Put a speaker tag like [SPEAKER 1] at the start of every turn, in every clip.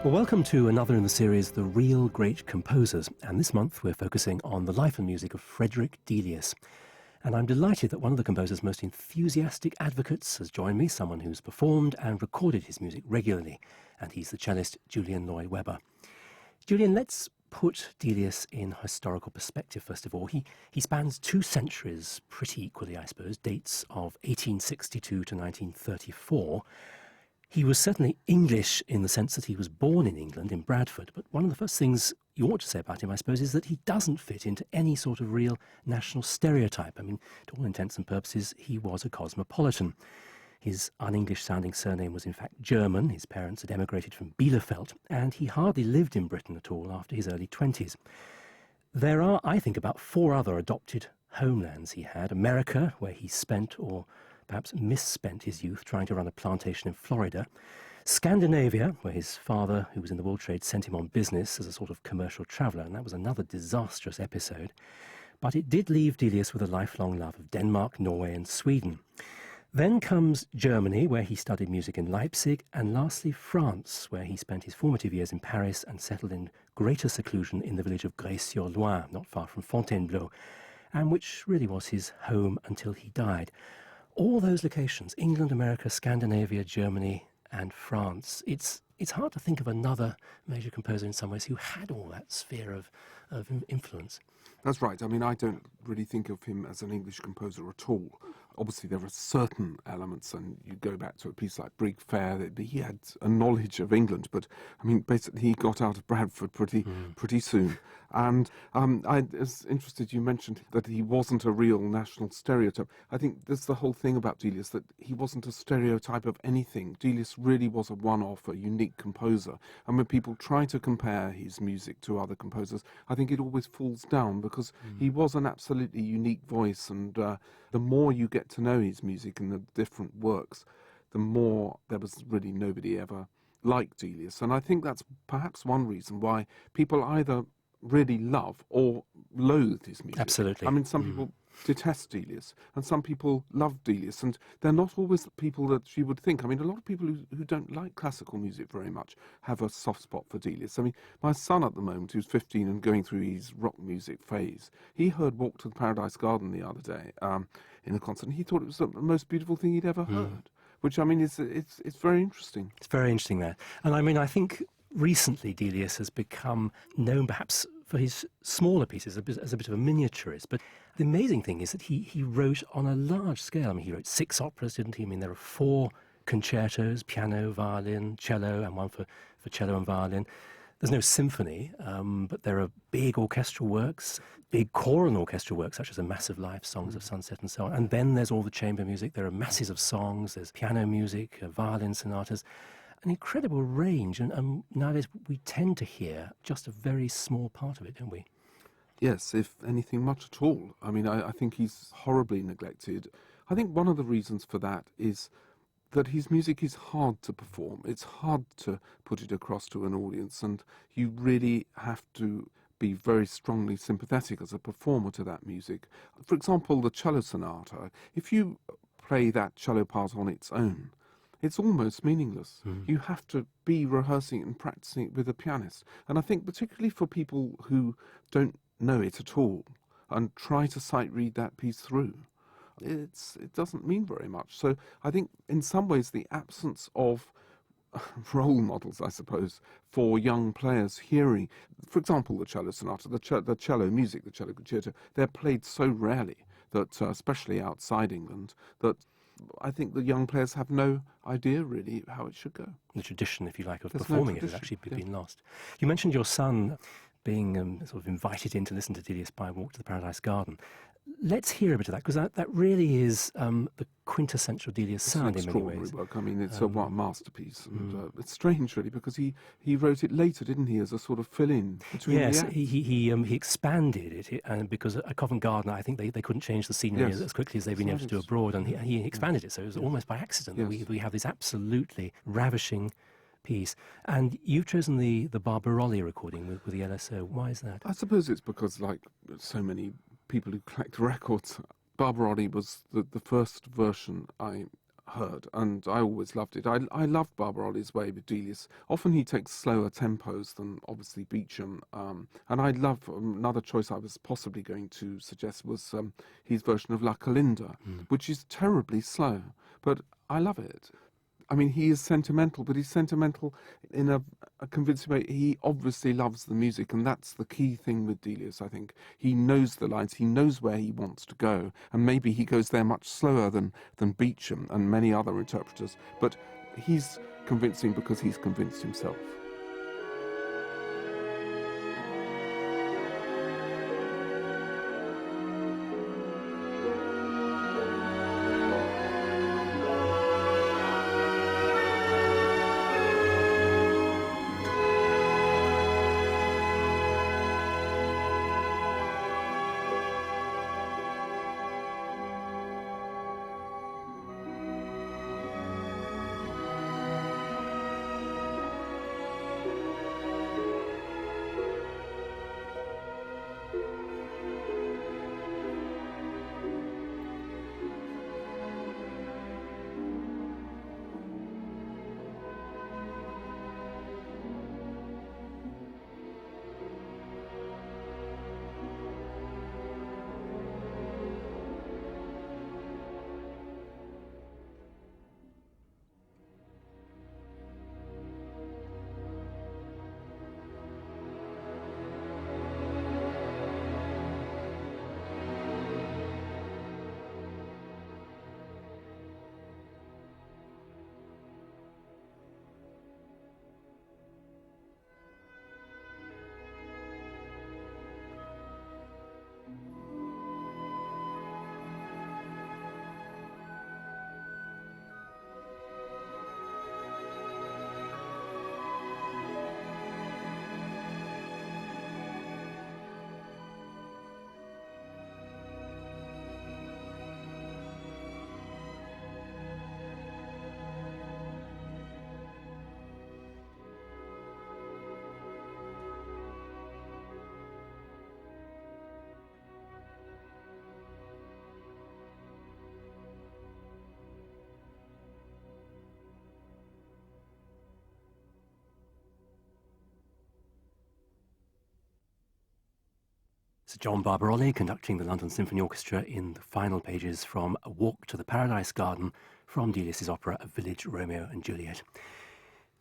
[SPEAKER 1] Well, welcome to another in the series, The Real Great Composers. And this month we're focusing on the life and music of Frederick Delius. And I'm delighted that one of the composer's most enthusiastic advocates has joined me, someone who's performed and recorded his music regularly. And he's the cellist Julian Lloyd-Webber. Julian, let's put Delius in historical perspective, first of all. He spans 2 centuries pretty equally, I suppose, dates of 1862 to 1934. He was certainly English in the sense that he was born in England, in Bradford, but one of the first things you ought to say about him, I suppose, is that he doesn't fit into any sort of real national stereotype. I mean, to all intents and purposes, he was a cosmopolitan. His un-English-sounding surname was in fact German. His parents had emigrated from Bielefeld, and he hardly lived in Britain at all after his early 20s. There are, I think, about 4 other adopted homelands he had. America, where he spent, or perhaps misspent his youth trying to run a plantation in Florida. Scandinavia, where his father, who was in the wool trade, sent him on business as a sort of commercial traveller, and that was another disastrous episode. But it did leave Delius with a lifelong love of Denmark, Norway and Sweden. Then comes Germany, where he studied music in Leipzig, and lastly France, where he spent his formative years in Paris and settled in greater seclusion in the village of Grès-sur-Loing, not far from Fontainebleau, and which really was his home until he died. All those locations, England, America, Scandinavia, Germany and France, it's hard to think of another major composer in some ways who had all that sphere of influence.
[SPEAKER 2] That's right. I mean, I don't really think of him as an English composer at all. Obviously, there are certain elements, and you go back to a piece like Brig Fair, that he had a knowledge of England, but, I mean, basically he got out of Bradford pretty soon. And I was interested, you mentioned that he wasn't a real national stereotype. I think that's the whole thing about Delius, that he wasn't a stereotype of anything. Delius really was a one-off, a unique composer. And when people try to compare his music to other composers, I think it always falls down, because he was an absolutely unique voice, and the more you get to know his music and the different works, the more there was really nobody ever like Delius. And I think that's perhaps one reason why people either really love or loathe his music.
[SPEAKER 1] Absolutely.
[SPEAKER 2] I mean, some people detest Delius, and some people love Delius, and they're not always people that you would think. I mean, a lot of people who don't like classical music very much have a soft spot for Delius. I mean, my son at the moment, who's 15 and going through his rock music phase, he heard Walk to the Paradise Garden the other day in a concert, and he thought it was the most beautiful thing he'd ever heard, which, I mean, it's very interesting. It's
[SPEAKER 1] very interesting there. And I mean, I think recently Delius has become known perhaps for his smaller pieces as a bit of a miniaturist. But the amazing thing is that he wrote on a large scale. I mean, he wrote 6 operas, didn't he? I mean, there are 4 concertos, piano, violin, cello, and one for cello and violin. There's no symphony, but there are big orchestral works, big choral orchestral works, such as A Massive Life, Songs of Sunset and so on. And then there's all the chamber music. There are masses of songs, there's piano music, violin sonatas. An incredible range, and nowadays we tend to hear just a very small part of it, don't we?
[SPEAKER 2] Yes, if anything, much at all. I mean, I think he's horribly neglected. I think one of the reasons for that is that his music is hard to perform. It's hard to put it across to an audience, and you really have to be very strongly sympathetic as a performer to that music. For example, the cello sonata, if you play that cello part on its own, it's almost meaningless. You have to be rehearsing and practicing it with a pianist. And I think particularly for people who don't know it at all and try to sight read that piece through, it doesn't mean very much. So I think in some ways the absence of role models, I suppose, for young players hearing, for example, the cello sonata, the cello music, the cello concerto, they're played so rarely that, especially outside England, that I think the young players have no idea really how it should go.
[SPEAKER 1] The tradition, if you like, of performing it has actually been lost. You mentioned your son being sort of invited in to listen to Delius by Walk to the Paradise Garden. Let's hear a bit of that, because that really is the quintessential Delius sound in many ways.
[SPEAKER 2] It's extraordinary work. I mean, it's a masterpiece. And, it's strange, really, because he wrote it later, didn't he, as a sort of fill-in between the acts?
[SPEAKER 1] He expanded it, and because at Covent Garden, I think they couldn't change the scenery as quickly as they've been able to do abroad, and he expanded it, so it was almost by accident that we have this absolutely ravishing piece. And you've chosen the Barbarolli recording with the LSO. Why is that?
[SPEAKER 2] I suppose it's because, like so many people who collect records, Barbarolli was the first version I heard, and I always loved it. I love Barbarolli's way with Delius. Often he takes slower tempos than obviously Beecham, and I love another choice I was possibly going to suggest was his version of La Calinda, which is terribly slow, but I love it. I mean, he is sentimental, but he's sentimental in a convincing way. He obviously loves the music, and that's the key thing with Delius, I think. He knows the lines, he knows where he wants to go, and maybe he goes there much slower than Beecham and many other interpreters, but he's convincing because he's convinced himself.
[SPEAKER 1] Sir John Barbarolli conducting the London Symphony Orchestra in the final pages from A Walk to the Paradise Garden from Delius's opera A Village Romeo and Juliet.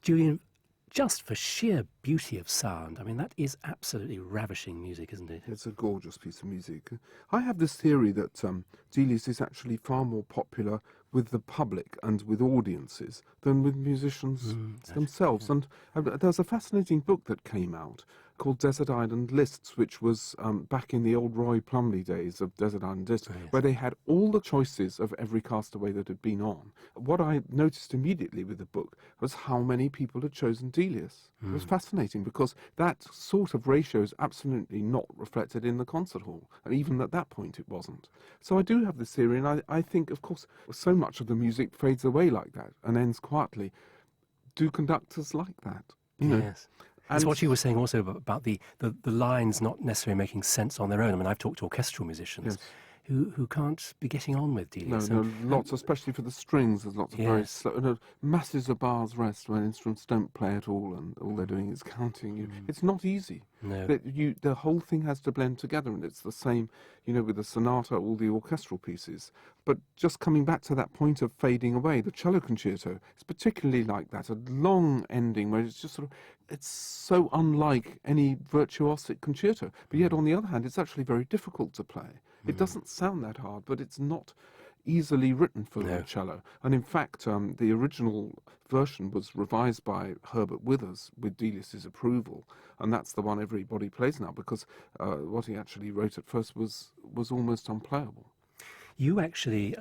[SPEAKER 1] Julian, just for sheer beauty of sound, I mean, that is absolutely ravishing music, isn't it?
[SPEAKER 2] It's a gorgeous piece of music. I have this theory that Delius is actually far more popular with the public and with audiences than with musicians themselves. Yeah. And there's a fascinating book that came out called Desert Island Lists, which was back in the old Roy Plumley days of Desert Island Lists, where they had all the choices of every castaway that had been on. What I noticed immediately with the book was how many people had chosen Delius. It was fascinating because that sort of ratio is absolutely not reflected in the concert hall, and even at that point it wasn't. So I do have this theory, and I think, of course, so much of the music fades away like that and ends quietly. Do conductors like that? You know?
[SPEAKER 1] Yes. That's what you were saying also about the lines not necessarily making sense on their own. I mean, I've talked to orchestral musicians who can't be getting on with Delius.
[SPEAKER 2] No, lots, especially for the strings. There's lots of very slow, masses of bars rest when instruments don't play at all, and all they're doing is counting. It's not easy.
[SPEAKER 1] No.
[SPEAKER 2] The whole thing has to blend together, and it's the same, with the sonata, all the orchestral pieces. But just coming back to that point of fading away, the cello concerto is particularly like that, a long ending where it's just it's so unlike any virtuosic concerto. But yet, on the other hand, it's actually very difficult to play. It doesn't sound that hard, but it's not easily written for the cello. And in fact, the original version was revised by Herbert Withers with Delius's approval, and that's the one everybody plays now, because what he actually wrote at first was almost unplayable.
[SPEAKER 1] You actually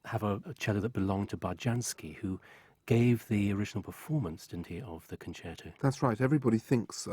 [SPEAKER 1] have a cello that belonged to Barjansky, who gave the original performance, didn't he, of the concerto?
[SPEAKER 2] That's right. Everybody thinks,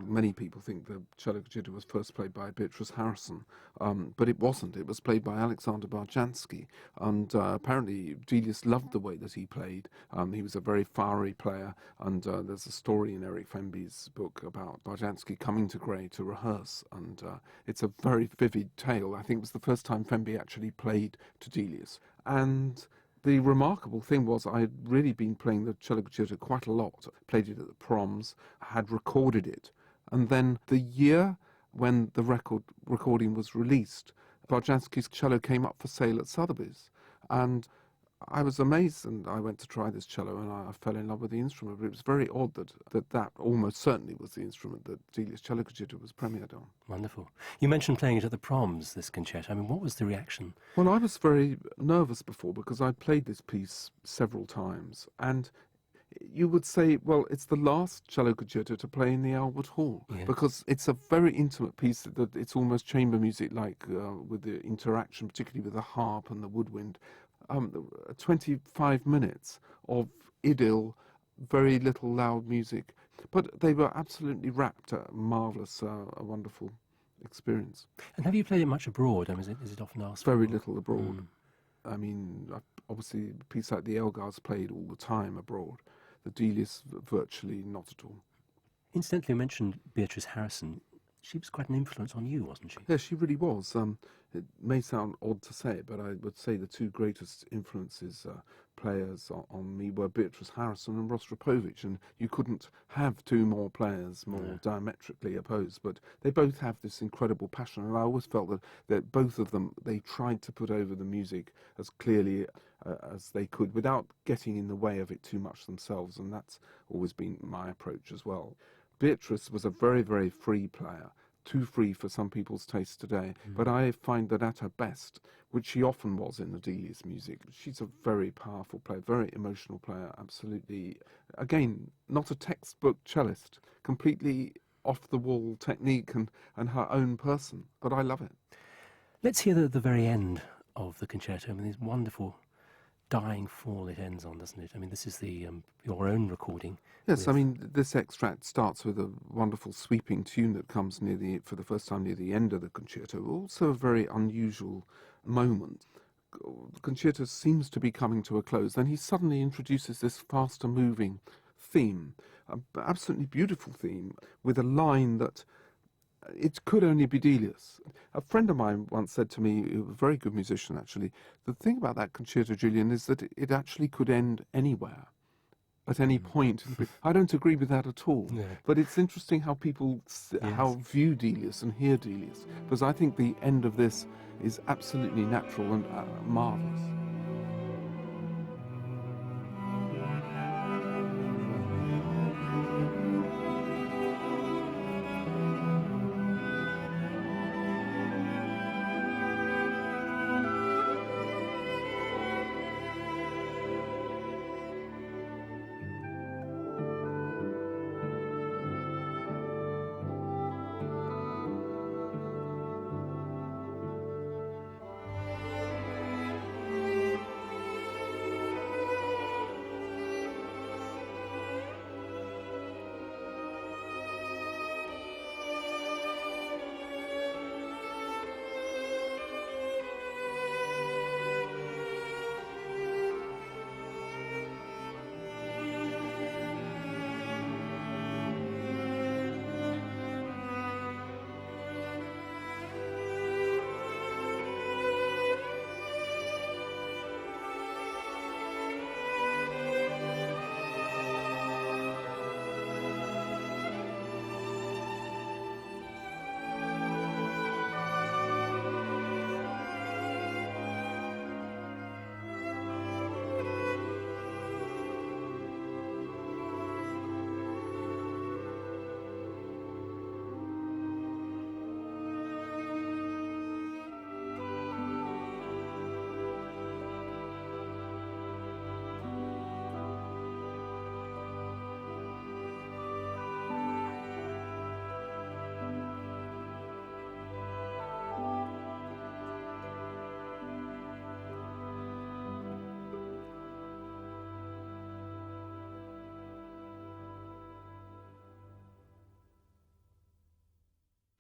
[SPEAKER 2] many people think the cello concerto was first played by Beatrice Harrison, but it wasn't. It was played by Alexander Barjansky, and apparently Delius loved the way that he played. He was a very fiery player, and there's a story in Eric Femby's book about Barjansky coming to Gray to rehearse, and it's a very vivid tale. I think it was the first time Femby actually played to Delius, and The remarkable thing was I had really been playing the cello concerto quite a lot, played it at the proms, had recorded it. And then the year when the recording was released, Barjansky's cello came up for sale at Sotheby's. And I was amazed, and I went to try this cello, and I fell in love with the instrument. But it was very odd that almost certainly was the instrument that Delius' cello concerto was premiered on.
[SPEAKER 1] Wonderful. You mentioned playing it at the proms, this concerto. I mean, what was the reaction?
[SPEAKER 2] Well, I was very nervous before because I'd played this piece several times, and you would say, well, it's the last cello concerto to play in the Albert Hall, because it's a very intimate piece, that it's almost chamber music, like with the interaction, particularly with the harp and the woodwind. 25 minutes of idyll, very little loud music, but they were absolutely rapt. A marvellous, a wonderful experience.
[SPEAKER 1] And have you played it much abroad? I mean, is it often asked
[SPEAKER 2] Very
[SPEAKER 1] for?
[SPEAKER 2] little abroad. I mean, obviously, a piece like the Elgar's played all the time abroad. The Delius, virtually not at all.
[SPEAKER 1] Incidentally, you mentioned Beatrice Harrison. She was quite an influence on you, wasn't she?
[SPEAKER 2] Yeah, she really was. It may sound odd to say it, but I would say the two greatest influences, players on me, were Beatrice Harrison and Rostropovich, and you couldn't have two more players more diametrically opposed, but they both have this incredible passion, and I always felt that both of them, they tried to put over the music as clearly as they could without getting in the way of it too much themselves, and that's always been my approach as well. Beatrice was a very, very free player, too free for some people's taste today, but I find that at her best, which she often was in the Delius music, she's a very powerful player, very emotional player, absolutely, again, not a textbook cellist, completely off-the-wall technique and her own person, but I love it.
[SPEAKER 1] Let's hear the very end of the concerto. I mean, this wonderful dying fall it ends on, doesn't it? I mean, this is the your own recording.
[SPEAKER 2] Yes, I mean, this extract starts with a wonderful sweeping tune that comes for the first time near the end of the concerto, also a very unusual moment. The concerto seems to be coming to a close. Then he suddenly introduces this faster moving theme, an absolutely beautiful theme, with a line that it could only be Delius. A friend of mine once said to me, a very good musician actually, the thing about that concerto, Julian, is that it actually could end anywhere, at any point. I don't agree with that at all.
[SPEAKER 1] Yeah.
[SPEAKER 2] But it's interesting how people how view Delius and hear Delius, because I think the end of this is absolutely natural and marvellous.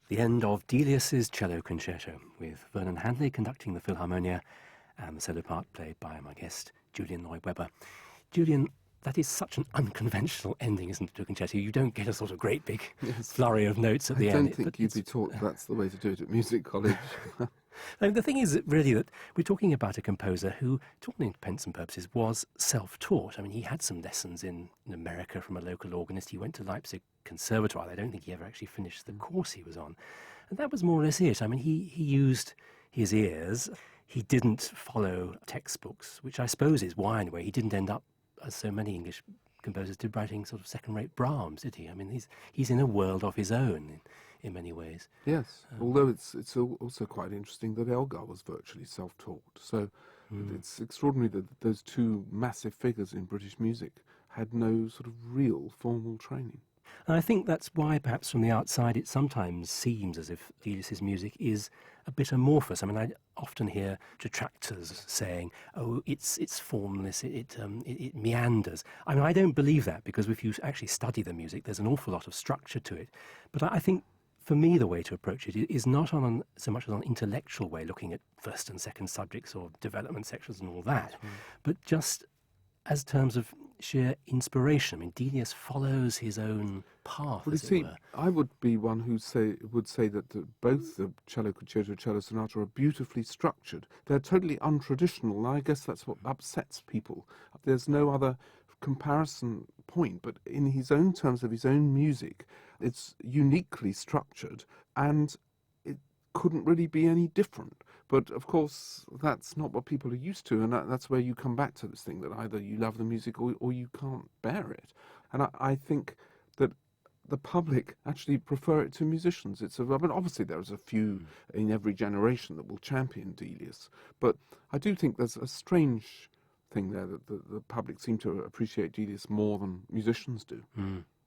[SPEAKER 1] The end of Delius's cello concerto, with Vernon Handley conducting the Philharmonia and the solo part played by my guest, Julian Lloyd-Webber. Julian, that is such an unconventional ending, isn't it, to a concerto? You don't get a sort of great big flurry of notes at the end.
[SPEAKER 2] I don't think you'd be taught that's the way to do it at music college.
[SPEAKER 1] The thing is really that we're talking about a composer who, to all intents and purposes, was self-taught. I mean, he had some lessons in America from a local organist. He went to Leipzig Conservatoire. I don't think he ever actually finished the course he was on. And that was more or less it. I mean, he used his ears. He didn't follow textbooks, which I suppose is why, in a way, he didn't end up, as so many English composers did, writing sort of second-rate Brahms, did he? I mean, he's in a world of his own in many ways.
[SPEAKER 2] Yes, although it's also quite interesting that Elgar was virtually self-taught. So it's extraordinary that those two massive figures in British music had no sort of real formal training.
[SPEAKER 1] And I think that's why, perhaps from the outside, it sometimes seems as if Delius's music is a bit amorphous. I mean, I often hear detractors saying, "Oh, it's formless, it meanders." I mean, I don't believe that, because if you actually study the music, there's an awful lot of structure to it. But I think, for me, the way to approach it is not so much as an intellectual way, looking at first and second subjects or development sections and all that, but just as terms of sheer inspiration. I mean, Delius follows his own path,
[SPEAKER 2] Well,
[SPEAKER 1] as
[SPEAKER 2] you
[SPEAKER 1] it
[SPEAKER 2] see,
[SPEAKER 1] were.
[SPEAKER 2] I would be one who would say that both the cello concerto, cello sonata are beautifully structured. They're totally untraditional, and I guess that's what upsets people. There's no other comparison point, but in his own terms of his own music, it's uniquely structured, and it couldn't really be any different. But of course, that's not what people are used to, and that's where you come back to this thing that either you love the music or you can't bear it. And I think that the public actually prefer it to musicians. I mean, obviously there's a few in every generation that will champion Delius, but I do think there's a strange thing there that the public seem to appreciate Delius more than musicians do.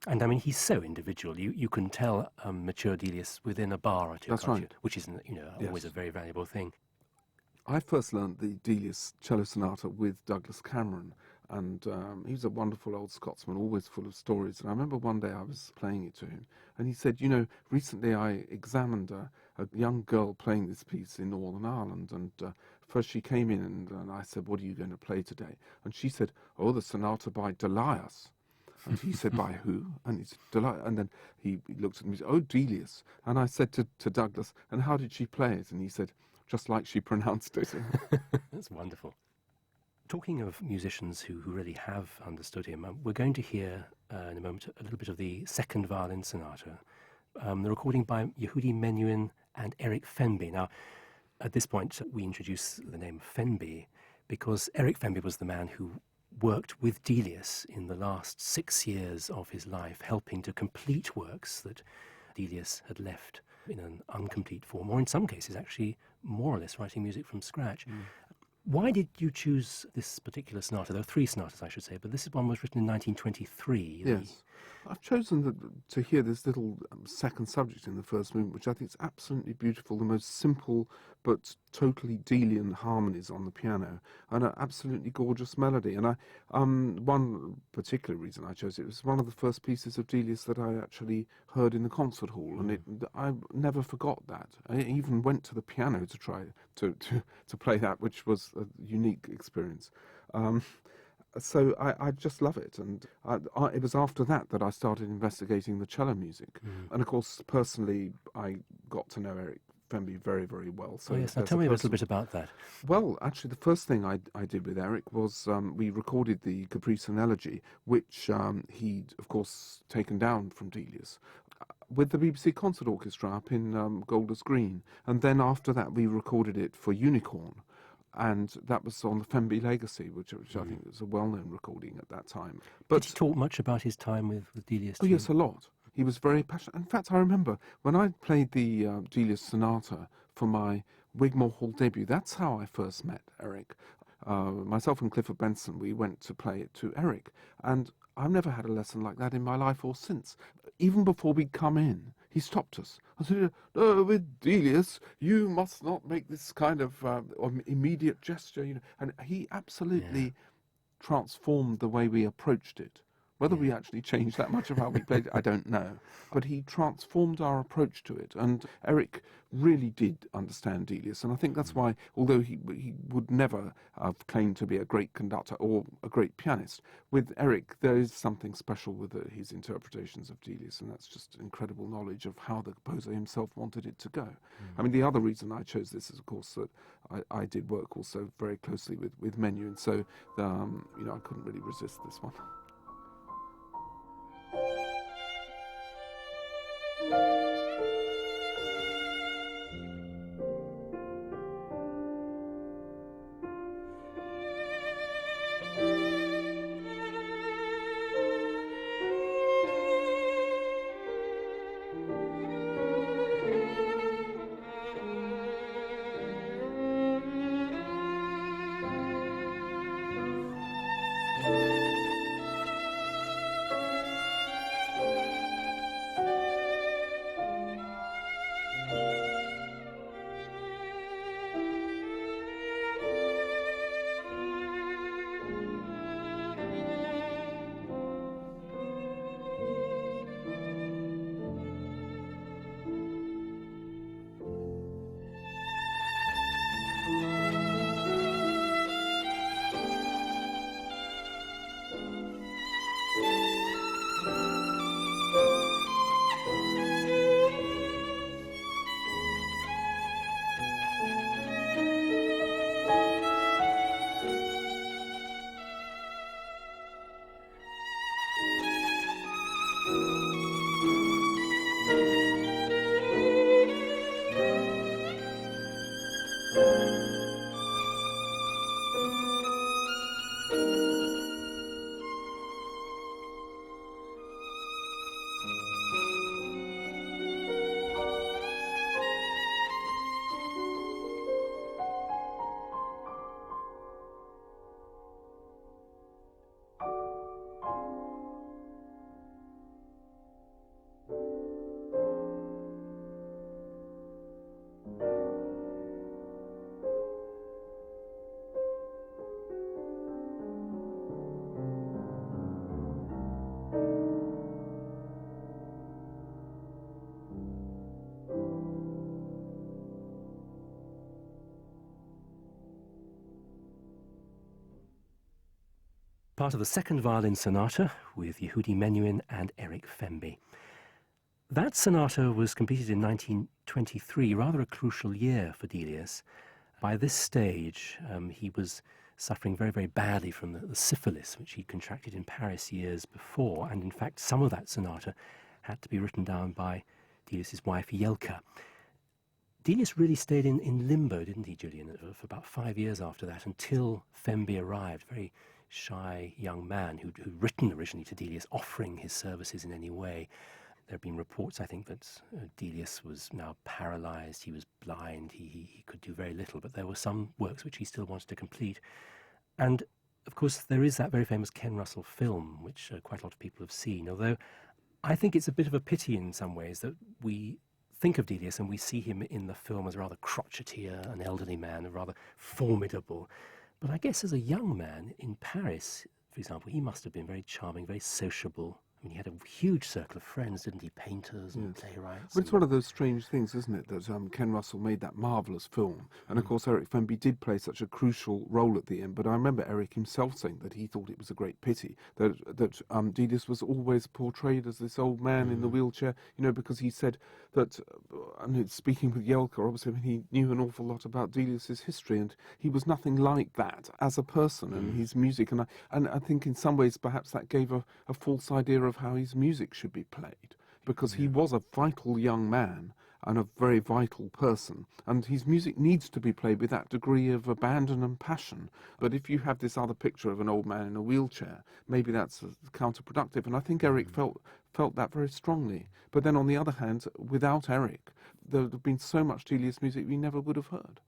[SPEAKER 1] And I mean, he's so individual. You can tell mature Delius within a bar or two,
[SPEAKER 2] That's
[SPEAKER 1] can't
[SPEAKER 2] right.
[SPEAKER 1] you? Which is, always a very valuable thing.
[SPEAKER 2] I first learned the Delius cello sonata with Douglas Cameron, and he was a wonderful old Scotsman, always full of stories. And I remember one day I was playing it to him, and he said, recently I examined a young girl playing this piece in Northern Ireland, and first she came in, and I said, "What are you going to play today?" And she said, "Oh, the sonata by Delius." And he said, "By who?" And he said, "Delius." And then he looked at me and said, "Oh, Delius." And I said to Douglas, "And how did she play it?" And he said, "Just like she pronounced it."
[SPEAKER 1] That's wonderful. Talking of musicians who really have understood him, we're going to hear in a moment a little bit of the second violin sonata, the recording by Yehudi Menuhin and Eric Fenby. Now, at this point, we introduce the name Fenby because Eric Fenby was the man who worked with Delius in the last 6 years of his life, helping to complete works that Delius had left in an incomplete form, or in some cases actually more or less writing music from scratch. Why did you choose this particular sonata? There are 3 sonatas, I should say, but this one was written in 1923.
[SPEAKER 2] Yes. I've chosen to hear this little second subject in the first movement, which I think is absolutely beautiful, the most simple but totally Delian harmonies on the piano, and an absolutely gorgeous melody. And one particular reason I chose it was one of the first pieces of Delius that I actually heard in the concert hall, and I never forgot that. I even went to the piano to try to play that, which was a unique experience. So I just love it, and it was after that I started investigating the cello music. And of course, personally, I got to know Eric Fenby very, very well. So
[SPEAKER 1] now tell me a little bit about that.
[SPEAKER 2] Well, actually, the first thing I did with Eric was we recorded the Caprice and Elegy, which he'd, of course, taken down from Delius, with the BBC Concert Orchestra up in Golders Green. And then after that, we recorded it for Unicorn. And that was on the Fenby Legacy, which I think was a well-known recording at that time. But
[SPEAKER 1] Did he talk much about his time with Delius?
[SPEAKER 2] oh, yes, a lot. He was very passionate. In fact, I remember when I played the Delius Sonata for my Wigmore Hall debut, that's how I first met Eric. Myself and Clifford Benson, we went to play it to Eric. And I've never had a lesson like that in my life or since. Even before we'd come in, he stopped us. I said, with Delius, you must not make this kind of immediate gesture. And he absolutely transformed the way we approached it Whether we actually changed that much of how we played it, I don't know. But he transformed our approach to it. And Eric really did understand Delius. And I think that's why, although he would never have claimed to be a great conductor or a great pianist, with Eric there is something special with his interpretations of Delius. And that's just incredible knowledge of how the composer himself wanted it to go. I mean, the other reason I chose this is, of course, that I did work also very closely with Menu. And so, I couldn't really resist this one.
[SPEAKER 1] Part of the second violin sonata with Yehudi Menuhin and Eric Femby. That sonata was completed in 1923, rather a crucial year for Delius. By this stage, he was suffering very, very badly from the syphilis, which he contracted in Paris years before, and in fact some of that sonata had to be written down by Delius's wife, Jelka. Delius really stayed in limbo, didn't he, Julian, for about 5 years after that, until Femby arrived, very shy young man who'd written originally to Delius, offering his services in any way. There have been reports, I think, that Delius was now paralyzed, he was blind, he could do very little, but there were some works which he still wanted to complete. And, of course, there is that very famous Ken Russell film, which quite a lot of people have seen, although I think it's a bit of a pity in some ways that we think of Delius and we see him in the film as a rather crotchety, an elderly man, a rather formidable. But I guess as a young man in Paris, for example, he must have been very charming, very sociable. I mean, he had a huge circle of friends, didn't he? Painters and playwrights.
[SPEAKER 2] Well, it's one of those strange things, isn't it, that Ken Russell made that marvellous film. And, of course, Eric Femby did play such a crucial role at the end. But I remember Eric himself saying that he thought it was a great pity that Delius was always portrayed as this old man in the wheelchair, because he said that, speaking with Jelka, obviously, he knew an awful lot about Delius's history, and he was nothing like that as a person and his music. And I think in some ways perhaps that gave a false idea of how his music should be played, because he was a vital young man and a very vital person, and his music needs to be played with that degree of abandon and passion. But if you have this other picture of an old man in a wheelchair, maybe that's counterproductive. And I think Eric felt felt that very strongly. But then on the other hand, without Eric, there would have been so much Delius music we never would have heard.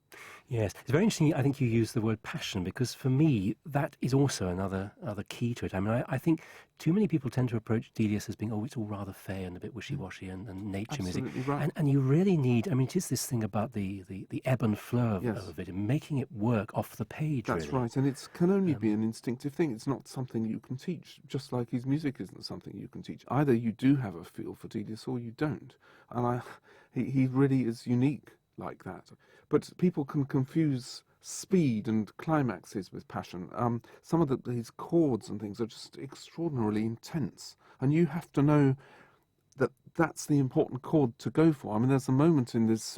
[SPEAKER 1] Yes, it's very interesting. I think you use the word passion because for me that is also another key to it. I mean, I think too many people tend to approach Delius as being, oh, it's all rather fey and a bit wishy-washy and nature music.
[SPEAKER 2] Absolutely right.
[SPEAKER 1] And you really need, I mean, it is this thing about the ebb and flow
[SPEAKER 2] Yes.
[SPEAKER 1] of it and making it work off the page,
[SPEAKER 2] That's
[SPEAKER 1] really.
[SPEAKER 2] right, and it can only be an instinctive thing. It's not something you can teach, just like his music isn't something you can teach. Either you do have a feel for Delius or you don't. And he really is unique like that. But people can confuse speed and climaxes with passion. Some of his chords and things are just extraordinarily intense, and you have to know that that's the important chord to go for. I mean, there's a moment in this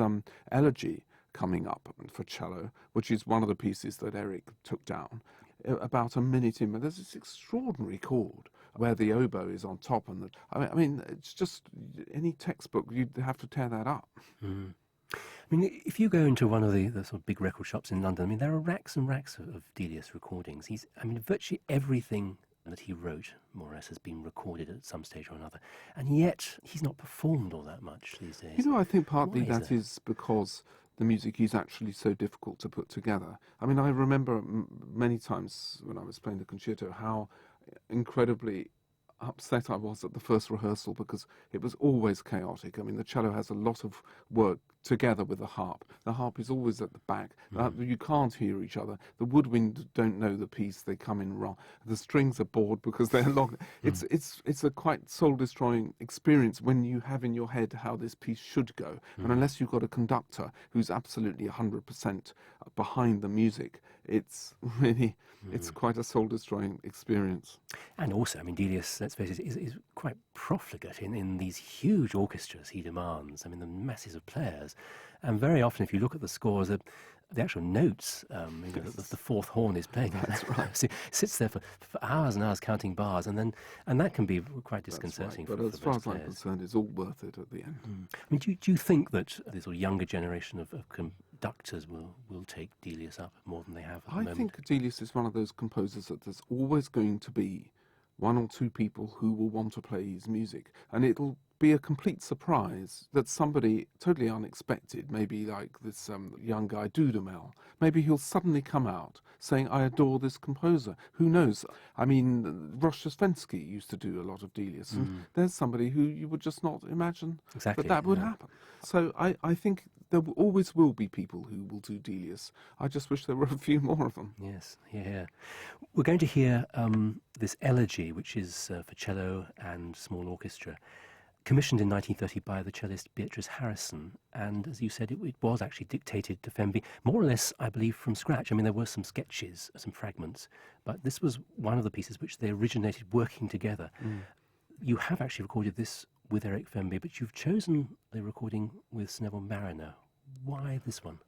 [SPEAKER 2] elegy coming up for cello, which is one of the pieces that Eric took down, about a minute in, but there's this extraordinary chord where the oboe is on top, and I mean, it's just any textbook, you'd have to tear that up.
[SPEAKER 1] Mm. I mean, if you go into one of the sort of big record shops in London, I mean, there are racks and racks of Delius recordings. I mean, virtually everything that he wrote, more or less, has been recorded at some stage or another. And yet, he's not performed all that much these days.
[SPEAKER 2] You know, I think partly
[SPEAKER 1] Why
[SPEAKER 2] that is because the music is actually so difficult to put together. I mean, I remember many times when I was playing the concerto how incredibly upset I was at the first rehearsal because it was always chaotic. I mean, the cello has a lot of work together with the harp. The harp is always at the back. You can't hear each other. The woodwind don't know the piece. They come in wrong. The strings are bored because they're long. It's a quite soul-destroying experience when you have in your head how this piece should go. And unless you've got a conductor who's absolutely 100% behind the music, it's really, it's quite a soul-destroying experience.
[SPEAKER 1] And also, I mean, Delius, let's face it, is quite profligate in these huge orchestras he demands. I mean, the masses of players. And very often, if you look at the scores, the actual notes, the fourth horn is playing.
[SPEAKER 2] That's right.
[SPEAKER 1] So it sits there for hours and hours counting bars, and that can be quite disconcerting.
[SPEAKER 2] Right. But
[SPEAKER 1] for
[SPEAKER 2] as far as
[SPEAKER 1] players.
[SPEAKER 2] I'm concerned, it's all worth it at the end.
[SPEAKER 1] I mean, do you think that this sort of younger generation of conductors will take Delius up more than they have at the moment?
[SPEAKER 2] I think Delius is one of those composers that there's always going to be one or two people who will want to play his music, and it'll be a complete surprise that somebody totally unexpected, maybe like this young guy Dudamel, maybe he'll suddenly come out saying, I adore this composer. Who knows? I mean, Roszczewski used to do a lot of Delius, and there's somebody who you would just not imagine that would happen. So I think there always will be people who will do Delius. I just wish there were a few more of them.
[SPEAKER 1] Yes, yeah. We're going to hear this elegy, which is for cello and small orchestra, commissioned in 1930 by the cellist Beatrice Harrison. And as you said, it was actually dictated to Femby, more or less, I believe, from scratch. I mean, there were some sketches, some fragments, but this was one of the pieces which they originated working together. You have actually recorded this with Eric Femby, but you've chosen the recording with Sir Neville Marriner. Why this one?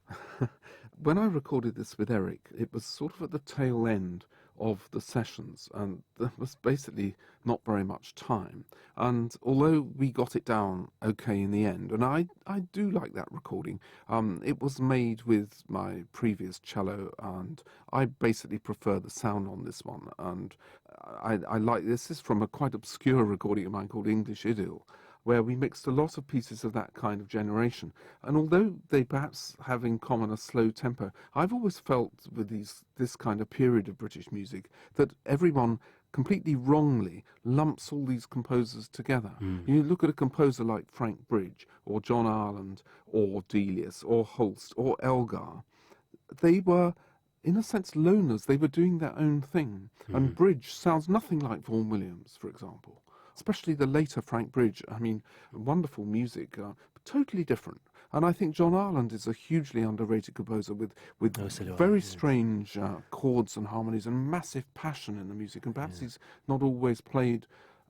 [SPEAKER 2] When I recorded this with Eric, it was sort of at the tail end of the sessions, and there was basically not very much time. And although we got it down okay in the end, and I do like that recording, it was made with my previous cello, and I basically prefer the sound on this one. And I like this. This is from a quite obscure recording of mine called English Idyll, where we mixed a lot of pieces of that kind of generation. And although they perhaps have in common a slow tempo, I've always felt with this kind of period of British music that everyone completely wrongly lumps all these composers together. You look at a composer like Frank Bridge, or John Ireland, or Delius, or Holst, or Elgar. They were, in a sense, loners. They were doing their own thing. And Bridge sounds nothing like Vaughan Williams, for example. Especially the later Frank Bridge. I mean, wonderful music, but totally different. And I think John Ireland is a hugely underrated composer with very strange chords and harmonies and massive passion in the music. And perhaps he's not always played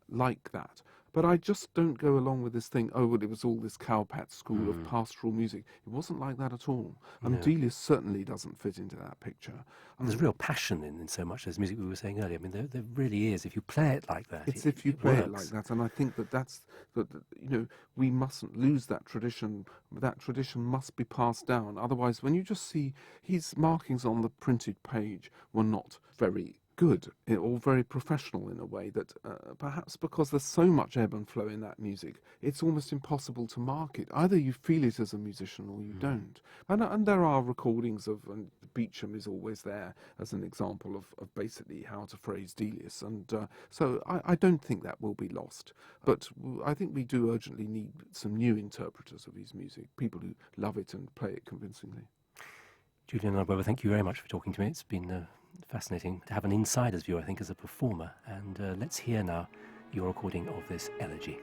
[SPEAKER 2] like that. But I just don't go along with this thing, oh, well, it was all this cowpat school of pastoral music. It wasn't like that at all. And Delius certainly doesn't fit into that picture.
[SPEAKER 1] There's real passion in so much of this music we were saying earlier. I mean, there really is. If you play it like that,
[SPEAKER 2] it's if you play it
[SPEAKER 1] works.
[SPEAKER 2] like that. And I think that we mustn't lose that tradition. That tradition must be passed down. Otherwise, when you just see his markings on the printed page were not very good, or very professional in a way that perhaps because there's so much ebb and flow in that music, it's almost impossible to mark it. Either you feel it as a musician or you don't. And there are recordings of, and Beecham is always there as an example of basically how to phrase Delius. And so I don't think that will be lost. But I think we do urgently need some new interpreters of his music, people who love it and play it convincingly.
[SPEAKER 1] Julian Lloyd-Webber, thank you very much for talking to me. It's been fascinating to have an insider's view, I think, as a performer. And let's hear now your recording of this elegy.